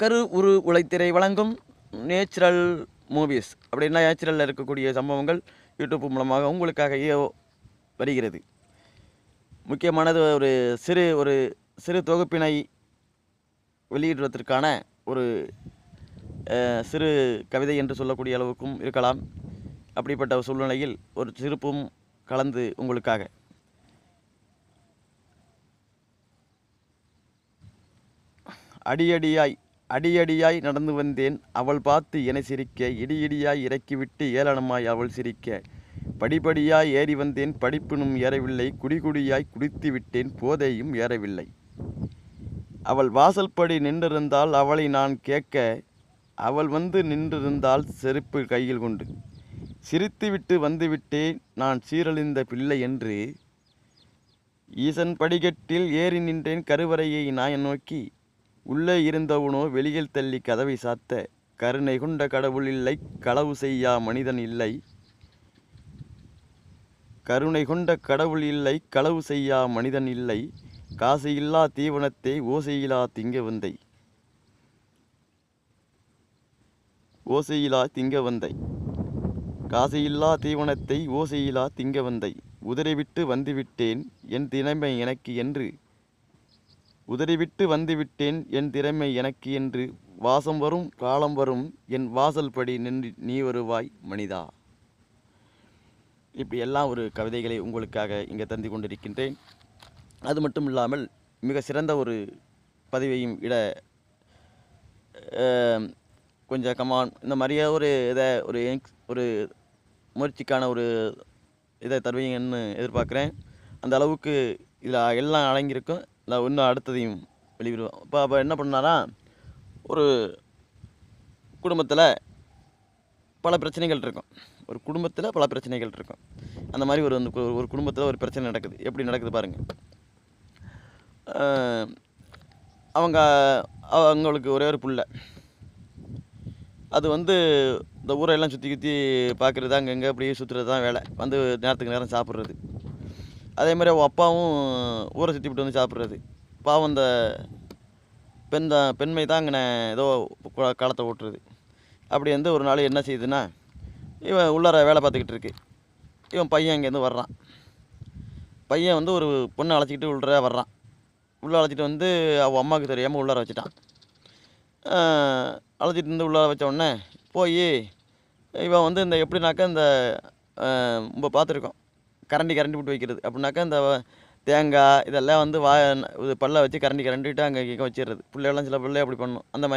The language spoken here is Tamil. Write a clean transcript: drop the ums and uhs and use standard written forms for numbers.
கரு உரு உழைத்திரை வழங்கும் நேச்சுரல் மூவிஸ். அப்படின்னா நேச்சுரலில் இருக்கக்கூடிய சம்பவங்கள் யூடியூப் மூலமாக உங்களுக்காக வருகிறது. முக்கியமானது ஒரு சிறு தொகுப்பினை வெளியிடுவதற்கான ஒரு சிறு கவிதை என்று சொல்லக்கூடிய அளவுக்கும் இருக்கலாம். அப்படிப்பட்ட சூழ்நிலையில் ஒரு சிரிப்பும் கலந்து உங்களுக்காக. அடியடியாய் நடந்து வந்தேன், அவள் பார்த்து என சிரிக்க. இடியடியாய் இறக்கிவிட்டு ஏளனமாய் அவள் சிரிக்க. படிப்படியாய் ஏறி வந்தேன், படிப்பினும் ஏறவில்லை. குடியாய் குடித்து விட்டேன், போதையும் ஏறவில்லை. அவள் வாசல்படி நின்றிருந்தால் அவளை நான் கேட்க. அவள் வந்து நின்றிருந்தால் செருப்பு கையில் கொண்டு. சிரித்துவிட்டு வந்துவிட்டேன் நான் சீரழிந்த பிள்ளை என்று. ஈசன் படிக்கட்டில் ஏறி நின்றேன் கருவறையை நான் நோக்கி. உள்ளே இருந்தவனோ வெளியில் தள்ளி கதவை சாத்த. கருணை கொண்ட கடவுள் இல்லை, களவு செய்யா மனிதன் இல்லை. கருணை கொண்ட கடவுள் இல்லை, களவு செய்யா மனிதன் இல்லை. காசு இல்லா தீவனத்தை ஓசையிலா திங்க வந்தை. காசு இல்லா தீவனத்தை ஓசையிலா திங்க வந்தை. உதறிவிட்டு வந்துவிட்டேன் என் திறமை எனக்கு என்று. என் திறமை எனக்கு என்று. வாசம் வரும் காலம் வரும் என் வாசல் படி நின்று நீ வருவாய் மனிதா. இப்படி எல்லாம் ஒரு கவிதைகளை உங்களுக்காக இங்கே தந்து கொண்டிருக்கின்றேன். அது மட்டும் இல்லாமல் மிக சிறந்த ஒரு பதிவையும் கொஞ்சம் கமான் இந்த மாதிரியே ஒரு முயற்சிக்கான ஒரு இதை தருவீங்கன்னு எதிர்பார்க்குறேன். அந்த அளவுக்கு இதில் எல்லாம் அடங்கியிருக்கும். இல்லை இன்னும் அடுத்ததையும் வெளியிடுவோம். அப்போ என்ன பண்ணாரா, ஒரு குடும்பத்தில் பல பிரச்சனைகள் இருக்கும். அந்த மாதிரி ஒரு குடும்பத்தில் ஒரு பிரச்சனை நடக்குது. எப்படி நடக்குது பாருங்கள். அவங்களுக்கு ஒரே ஒரு புள்ள. அது இந்த ஊரையெல்லாம் சுற்றி பார்க்குறது, அங்கங்கே அப்படியே சுற்றுறது தான் வேலை. நேரத்துக்கு நேரம் சாப்பிட்றது. அதே மாதிரி அவள் அப்பாவும் ஊரை சுற்றி விட்டு வந்து சாப்பிட்றது. பாவம் அந்த பெண்மை தான் அங்கே ஏதோ காலத்தை ஓட்டுறது. அப்படி ஒரு நாள் என்ன செய்யுதுன்னா, இவன் உள்ளார வேலை பார்த்துக்கிட்டு இருக்கு. இவன் பையன் இங்கேருந்து வர்றான். பையன் ஒரு பொண்ணை அழைச்சிக்கிட்டு உள்ளார வர்றான். உள்ளே அழைச்சிட்டு அவள் அம்மாவுக்கு தெரியாமல் உள்ளார வச்சுட்டான். அழைச்சிட்டு உள்ளார வச்ச உடனே போய் இவன் இந்த எப்படின்னாக்கா இந்த நம்ம பார்த்துருக்கோம், கரண்டி விட்டு வைக்கிறது. அப்படின்னாக்கா இந்த தேங்காய் இதெல்லாம் பல்ல வச்சு கரண்டிட்டு அங்கே வச்சிடுறது. பிள்ளைகள்லாம் சில பிள்ளை அப்படி பண்ணும். அந்த மாதிரி